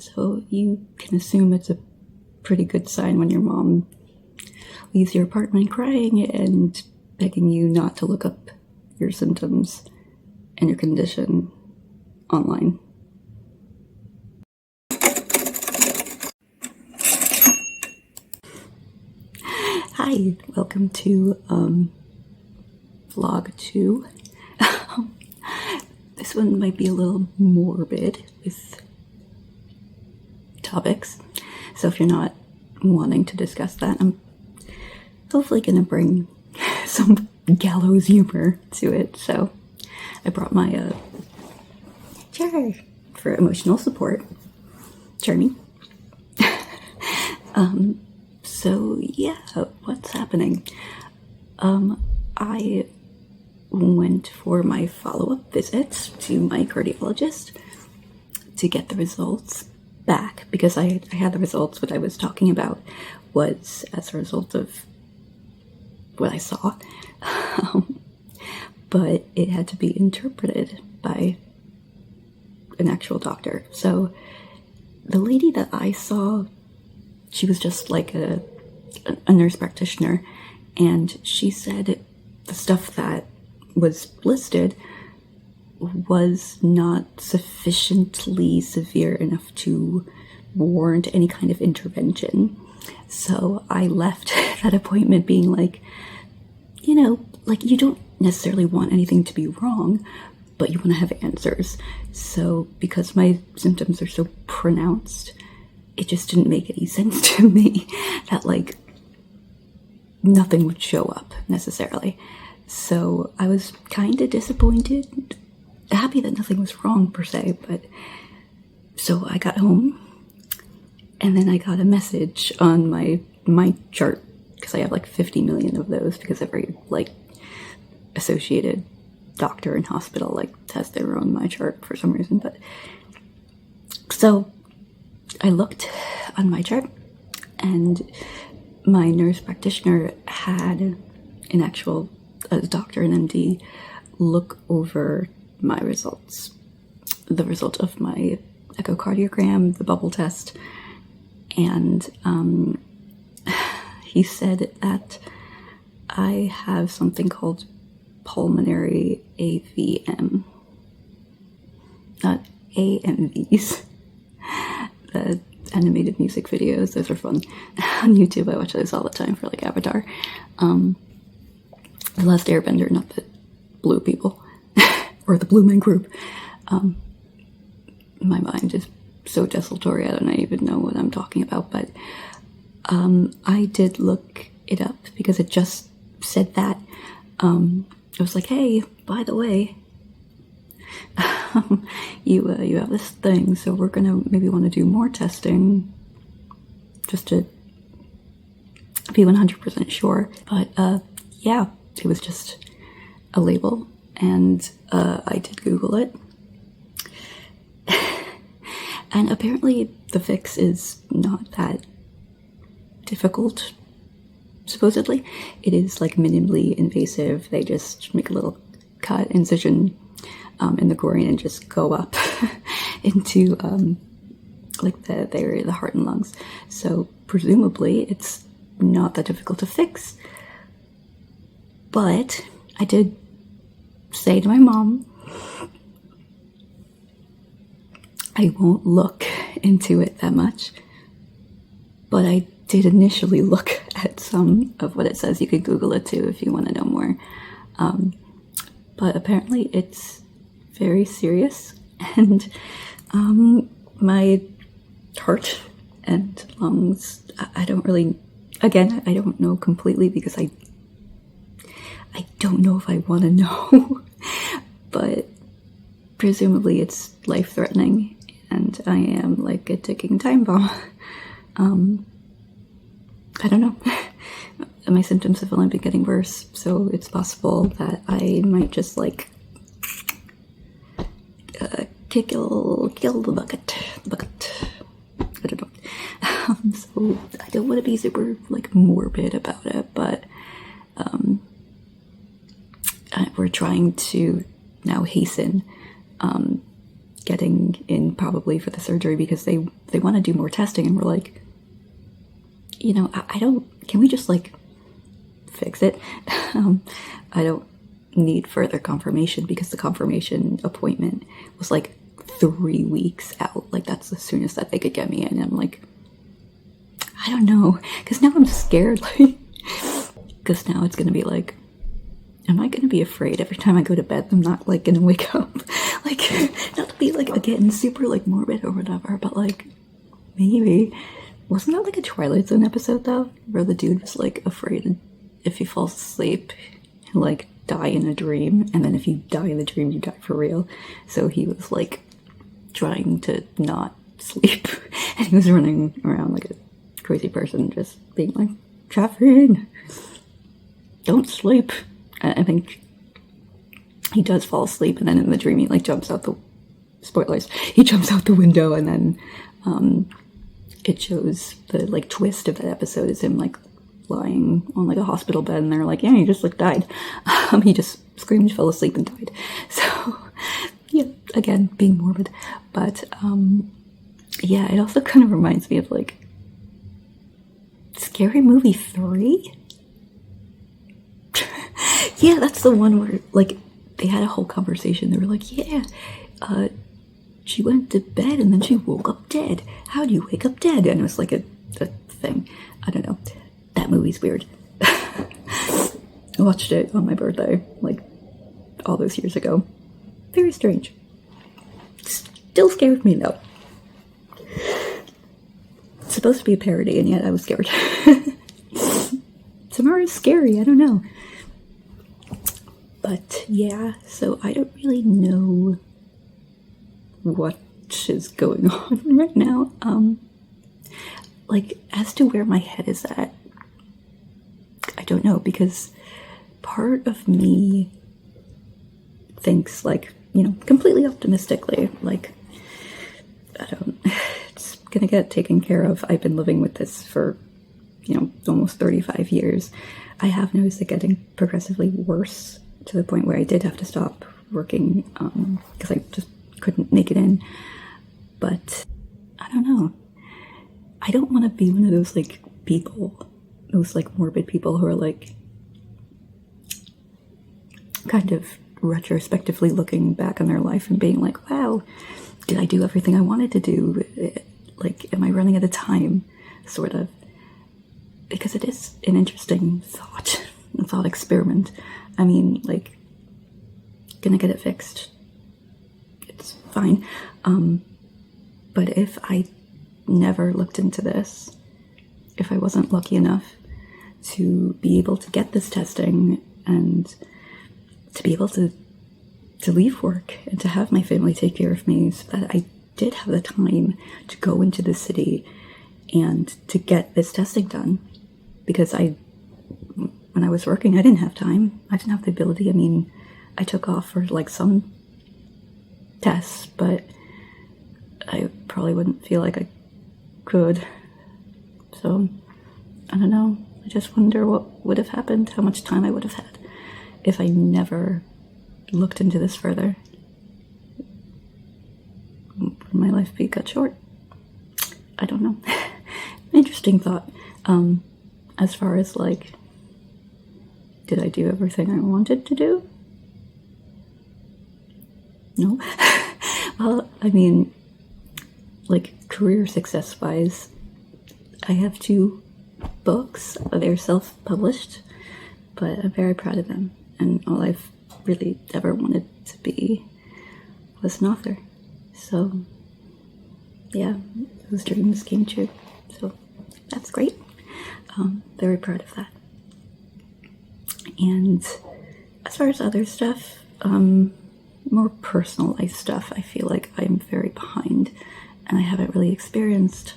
So you can assume it's a pretty good sign when your mom leaves your apartment crying and begging you not to look up your symptoms and your condition online. Hi, welcome to vlog 2. This one might be a little morbid with topics, so if you're not wanting to discuss that, I'm hopefully gonna bring some gallows humor to it. So I brought my chair for emotional support. Journey. So yeah, what's happening? I went for my follow-up visits to my cardiologist to get the results back, because I had the results. What I was talking about was as a result of what I saw, but it had to be interpreted by an actual doctor. So the lady that I saw, she was just like a nurse practitioner, and she said the stuff that was listed was not sufficiently severe enough to warrant any kind of intervention. So I left that appointment being like, you know, like, you don't necessarily want anything to be wrong, but you want to have answers. So because my symptoms are so pronounced, it just didn't make any sense to me that, like, nothing would show up necessarily. So I was kind of disappointed, happy that nothing was wrong per se, but so I got home and then I got a message on my chart, because I have like 50 million of those, because every like associated doctor and hospital like has their own my chart for some reason. But so I looked on my chart, and my nurse practitioner had an actual doctor, an MD, look over my results, the result of my echocardiogram, the bubble test, and he said that I have something called pulmonary AVM, not AMVs. The animated music videos, those are fun. On YouTube, I watch those all the time for like Avatar. The Last Airbender, not the blue people, or the Blue Man Group. My mind is so desultory, I don't even know what I'm talking about, but I did look it up because it just said that. It was like, hey, by the way, you have this thing, so we're gonna maybe want to do more testing just to be 100% sure. But yeah, it was just a label, and I did Google it, and apparently the fix is not that difficult. Supposedly, it is like minimally invasive. They just make a little cut, incision in the groin, and just go up into like the area of the heart and lungs. So presumably it's not that difficult to fix. But I did say to my mom, I won't look into it that much, but I did initially look at some of what it says. You could Google it too if you want to know more. But apparently it's very serious, and my heart and lungs, I don't really, again, I don't know completely, because I don't know if I want to know, but presumably it's life-threatening, and I am like a ticking time bomb. I don't know. My symptoms have only been getting worse, so it's possible that I might just like kill the bucket. I don't know. So I don't want to be super like morbid about it, but we're trying to now hasten getting in probably for the surgery because they want to do more testing, and we're like, you know, I don't, can we just like fix it? I don't need further confirmation, because the confirmation appointment was like 3 weeks out. Like, that's the soonest that they could get me in. And I'm like, I don't know, because now I'm scared, like, because now it's gonna be like, am I gonna be afraid every time I go to bed I'm not like gonna wake up? Like, not to be like, again, super like morbid or whatever, but like, maybe. Wasn't that like a Twilight Zone episode though, where the dude was like afraid if he falls asleep he'll like die in a dream, and then if you die in the dream you die for real? So he was like trying to not sleep and he was running around like a crazy person, just being like, caffeine, don't sleep. I think he does fall asleep, and then in the dream he like jumps out the, spoilers, he jumps out the window, and then it shows the like twist of that episode is him like lying on like a hospital bed, and they're like, yeah, he just like died. He just screamed, fell asleep, and died. So yeah, again, being morbid. But yeah, it also kind of reminds me of like Scary Movie 3. Yeah, that's the one where like they had a whole conversation. They were like, yeah, she went to bed and then she woke up dead. How do you wake up dead? And it was like a thing. I don't know. That movie's weird. I watched it on my birthday, like all those years ago. Very strange. Still scared me though. It's supposed to be a parody, and yet I was scared. Tomorrow's scary, I don't know. But yeah, so I don't really know what is going on right now. Like, as to where my head is at, I don't know, because part of me thinks, like, you know, completely optimistically, like, I don't, it's gonna get taken care of. I've been living with this for, you know, almost 35 years. I have noticed it getting progressively worse, to the point where I did have to stop working because I just couldn't make it in. But I don't know. I don't want to be one of those like people, those like morbid people who are like kind of retrospectively looking back on their life and being like, wow, did I do everything I wanted to do? Like, am I running out of time? Sort of. Because it is an interesting thought experiment. I mean, like, gonna get it fixed. It's fine. But if I never looked into this, if I wasn't lucky enough to be able to get this testing and to be able to leave work and to have my family take care of me, so that I did have the time to go into the city and to get this testing done, because when I was working, I didn't have time. I didn't have the ability. I mean, I took off for like some tests, but I probably wouldn't feel like I could. So, I don't know. I just wonder what would have happened, how much time I would have had if I never looked into this further. Would my life be cut short? I don't know. Interesting thought. As far as like, did I do everything I wanted to do? No. Well, I mean, like, career success-wise, I have 2 books. They're self-published, but I'm very proud of them. And all I've really ever wanted to be was an author. So, yeah, those dreams came true. So, that's great. Very proud of that. And as far as other stuff, more personal life stuff, I feel like I'm very behind, and I haven't really experienced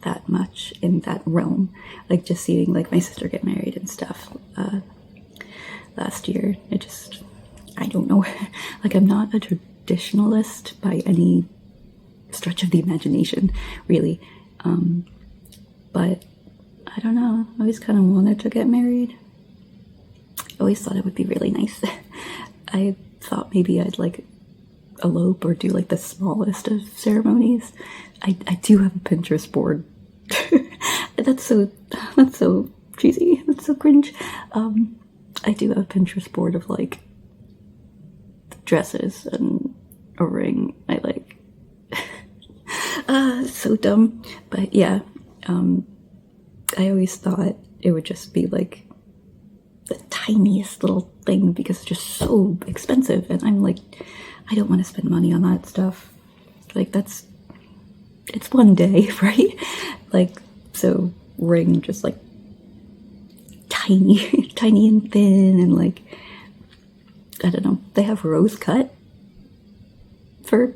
that much in that realm. Like, just seeing like my sister get married and stuff last year, it just, I don't know. Like, I'm not a traditionalist by any stretch of the imagination, really. But I don't know, I always kind of wanted to get married. I always thought it would be really nice. I thought maybe I'd like elope or do like the smallest of ceremonies, I do have a Pinterest board. that's so cheesy. That's so cringe. I do have a Pinterest board of like dresses and a ring. I like so dumb. But yeah, I always thought it would just be like the tiniest little thing because it's just so expensive, and I'm like, I don't want to spend money on that stuff. Like it's one day, right? Like, so ring just like tiny tiny and thin, and like, I don't know, they have rose cut for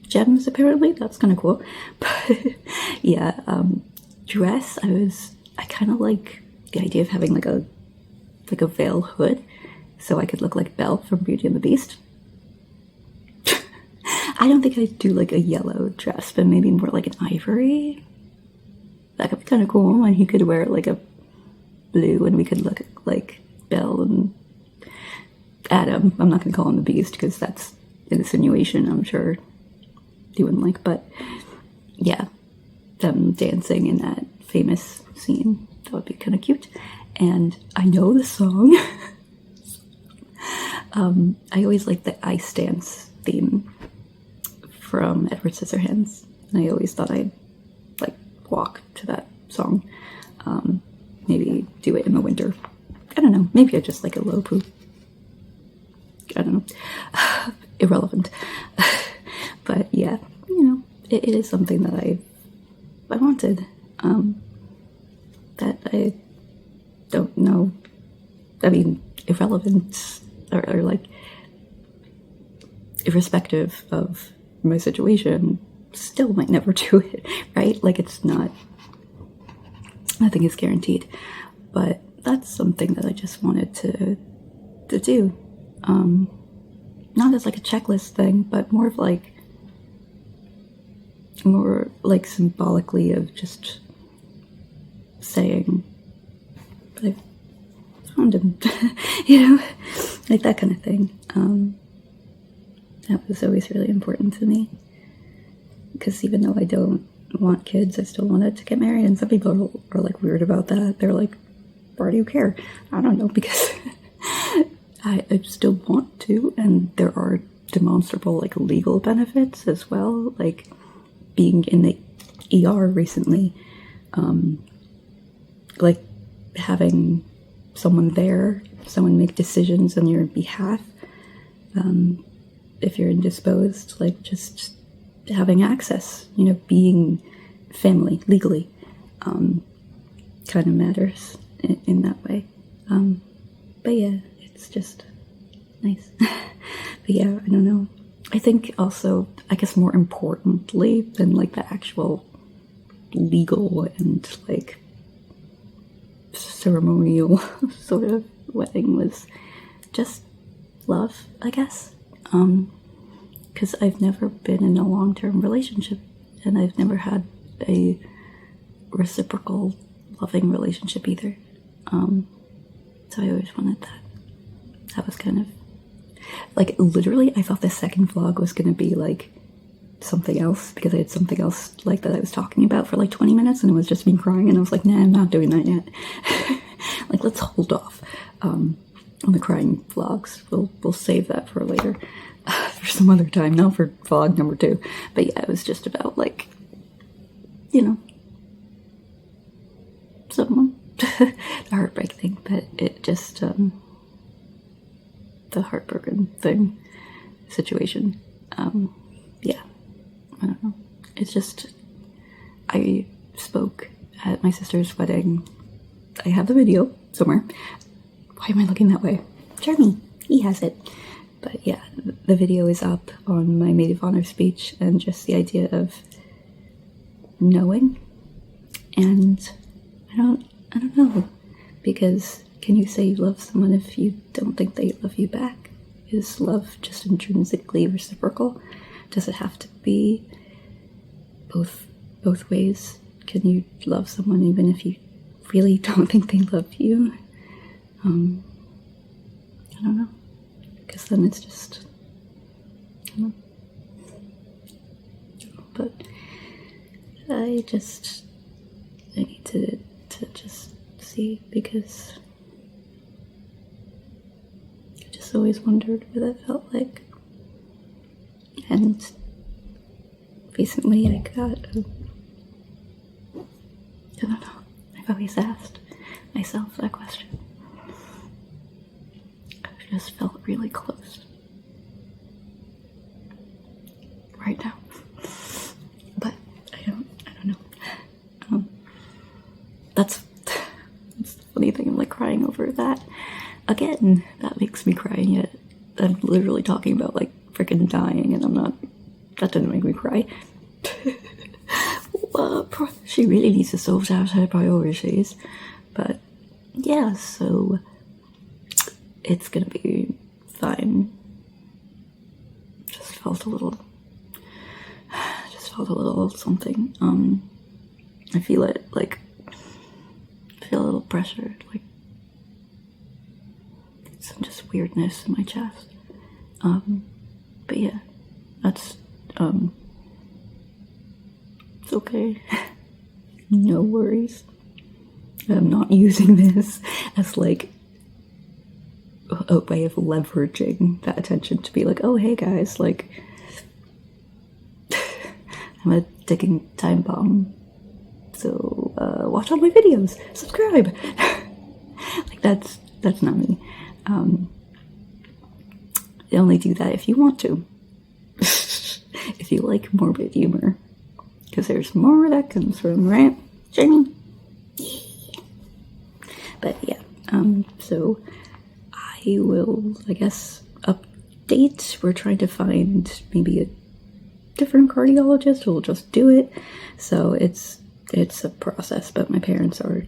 gems apparently. That's kind of cool. But yeah, dress, I kind of like the idea of having like a veil hood so I could look like Belle from Beauty and the Beast. I don't think I'd do like a yellow dress, but maybe more like an ivory. That could be kind of cool, and he could wear like a blue and we could look like Belle and Adam. I'm not going to call him the Beast because that's an insinuation I'm sure he wouldn't like, but yeah, them dancing in that famous scene, that would be kind of cute. And I know the song. I always like the ice dance theme from Edward Scissorhands, and I always thought I'd like walk to that song. Maybe do it in the winter. I don't know, maybe I just like a low poop. I don't know. Irrelevant. But yeah, you know, it is something that I wanted. That I don't know. I mean, irrelevant or like irrespective of my situation, still might never do it, right? Like, it's not, nothing is guaranteed. But that's something that I just wanted to do. Not as like a checklist thing, but more like symbolically of just saying, I found him, you know, like that kind of thing. That was always really important to me, because even though I don't want kids, I still wanted to get married, and some people are like weird about that. They're like, why do you care? I don't know, because I still want to, and there are demonstrable like legal benefits as well, like being in the ER recently, like having someone there, someone make decisions on your behalf, if you're indisposed, like just having access, you know, being family legally, kind of matters in that way. But yeah, it's just nice. But yeah, I don't know. I think also, I guess more importantly than like the actual legal and like ceremonial sort of wedding was just love, I guess. Because I've never been in a long-term relationship, and I've never had a reciprocal loving relationship either. So I always wanted that. That was kind of like, literally I thought the second vlog was going to be like something else, because I had something else like that I was talking about for like 20 minutes, and it was just me crying, and I was like, nah, I'm not doing that yet. Like, let's hold off on the crying vlogs. We'll save that for later, for some other time, not for vlog number 2. But yeah, it was just about like, you know, someone, the heartbreak thing. But it just the heartbroken thing situation, yeah, I don't know. It's just, I spoke at my sister's wedding. I have the video somewhere. Why am I looking that way? Jeremy, he has it. But yeah, the video is up on my maid of honor speech, and just the idea of knowing. And I don't know, because can you say you love someone if you don't think they love you back? Is love just intrinsically reciprocal? Does it have to be both ways? Can you love someone even if you really don't think they love you? I don't know, because then it's just, But I need to just see, because I just always wondered what that felt like. And recently I got, I don't know, I've always asked myself that question. I just felt really close right now. But I don't know. That's the funny thing, I'm like crying over that. Again, that makes me cry, yet I'm literally talking about like freaking dying, and that didn't make me cry. She really needs to sort out her priorities. But yeah, so it's gonna be fine. Just felt a little something. I feel it, like, I feel a little pressure, like some just weirdness in my chest. But yeah, that's, it's okay. No worries. I'm not using this as like a way of leveraging that attention to be like, oh hey guys, like I'm a ticking time bomb, so watch all my videos, subscribe. Like that's not me. You only do that if you want to. If you like morbid humor, because there's more that comes from, right, Jamie? But yeah, so I will, I guess, update. We're trying to find maybe a different cardiologist who will just do it. So it's a process, but my parents are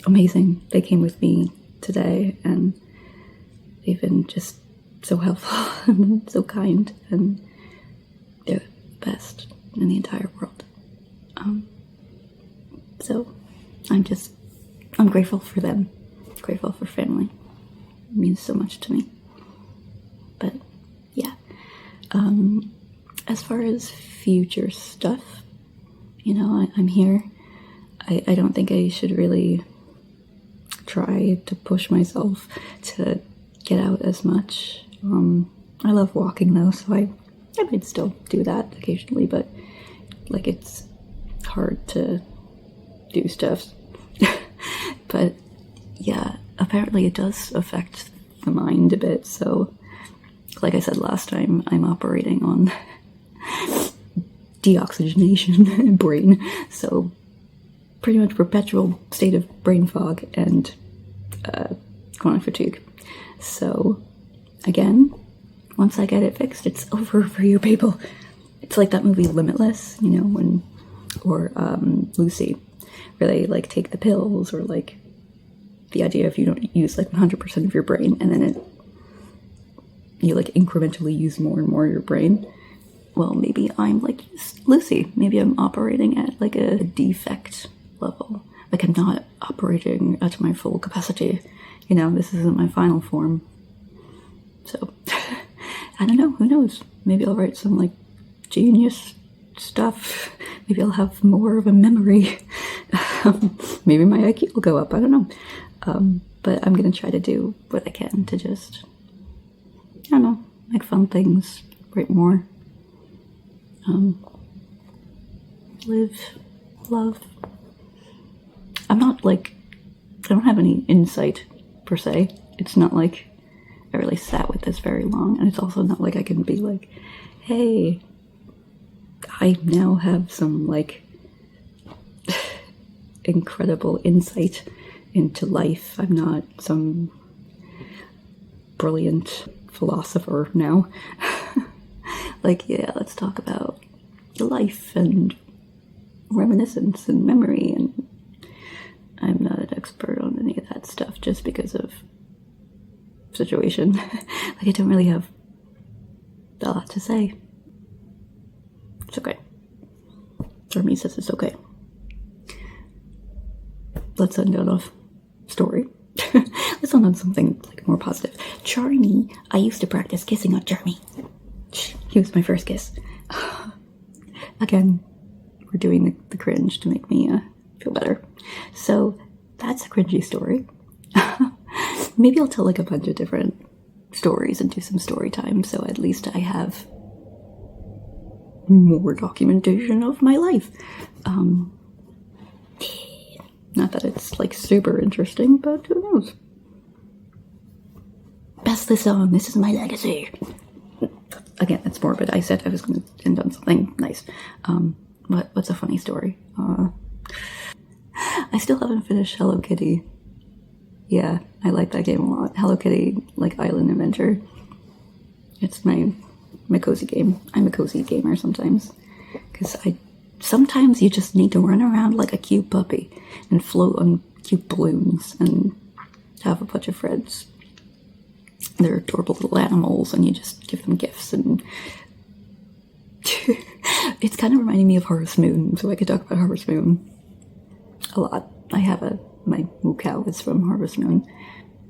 amazing. They came with me today, and they've been just so helpful and so kind, and they're the best in the entire world. So I'm grateful for them, grateful for family. It means so much to me. But yeah, as far as future stuff, you know, I'm here. I don't think I should really try to push myself to get out as much. I love walking though, so I might still do that occasionally, but like it's hard to do stuff. But yeah, apparently it does affect the mind a bit. So like I said last time, I'm operating on deoxygenation brain, so pretty much perpetual state of brain fog and chronic fatigue. So again, once I get it fixed, it's over for you people. It's like that movie Limitless, you know, or Lucy, where they like take the pills, or like the idea if you don't use like 100% of your brain, and then you like incrementally use more and more of your brain. Well, maybe I'm like Lucy. Maybe I'm operating at like a defect level. Like I'm not operating at my full capacity. You know, this isn't my final form. So, I don't know. Who knows? Maybe I'll write some like genius stuff. Maybe I'll have more of a memory. Maybe my IQ will go up. I don't know. But I'm gonna try to do what I can to just, I don't know, make fun things, write more. Live, love. I'm not like, I don't have any insight per se. It's not like I really sat with this very long, and it's also not like I can be like, hey, I now have some like incredible insight into life. I'm not some brilliant philosopher now. Like, yeah, let's talk about life and reminiscence and memory, and I'm not an expert on any of that stuff just because of situation. Like, I don't really have a lot to say. It's okay. Jeremy says it's okay. Let's end on a story. Let's end on something like more positive. Charmy, I used to practice kissing on Jeremy. He was my first kiss. Again, we're doing the cringe to make me feel better. So that's a cringy story. Maybe I'll tell like a bunch of different stories and do some story time, so at least I have more documentation of my life. Not that it's like super interesting, but who knows? Pass this on. This is my legacy. Again, it's morbid. I said I was going to end on something nice. What's a funny story? I still haven't finished Hello Kitty. Yeah, I like that game a lot. Hello Kitty, like Island Adventure. It's my cozy game. I'm a cozy gamer sometimes. Because sometimes you just need to run around like a cute puppy and float on cute balloons and have a bunch of friends. They're adorable little animals and you just give them gifts and it's kind of reminding me of Harvest Moon, so I could talk about Harvest Moon a lot. I have my moo cow is from Harvest Moon,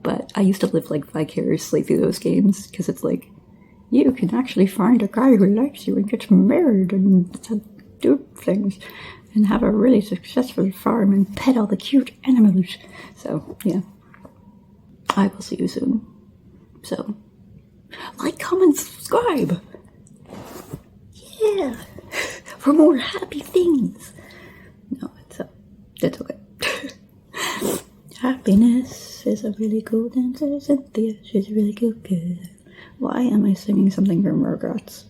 but I used to live like vicariously through those games because it's like you can actually find a guy who likes you and gets married and do things and have a really successful farm and pet all the cute animals. So yeah, I will see you soon. So like, comment, subscribe. Yeah, for more happy things. No, it's okay. Happiness is a really cool dancer. Cynthia, she's a really cool girl. Why am I singing something from Rugrats?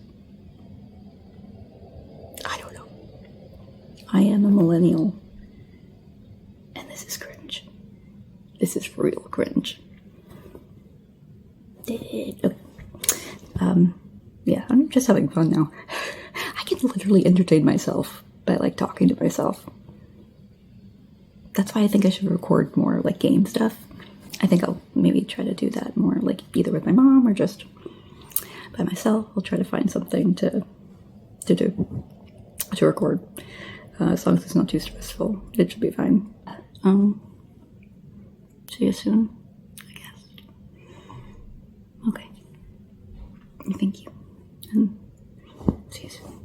I don't know. I am a millennial. And this is cringe. This is real cringe. Okay. Yeah, I'm just having fun now. I can literally entertain myself by like talking to myself. That's why I think I should record more like game stuff. I think I'll maybe try to do that more, like either with my mom or just by myself. I'll try to find something to do, to record. As long as it's not too stressful, it should be fine. See you soon, I guess. Okay. Thank you. And see you soon.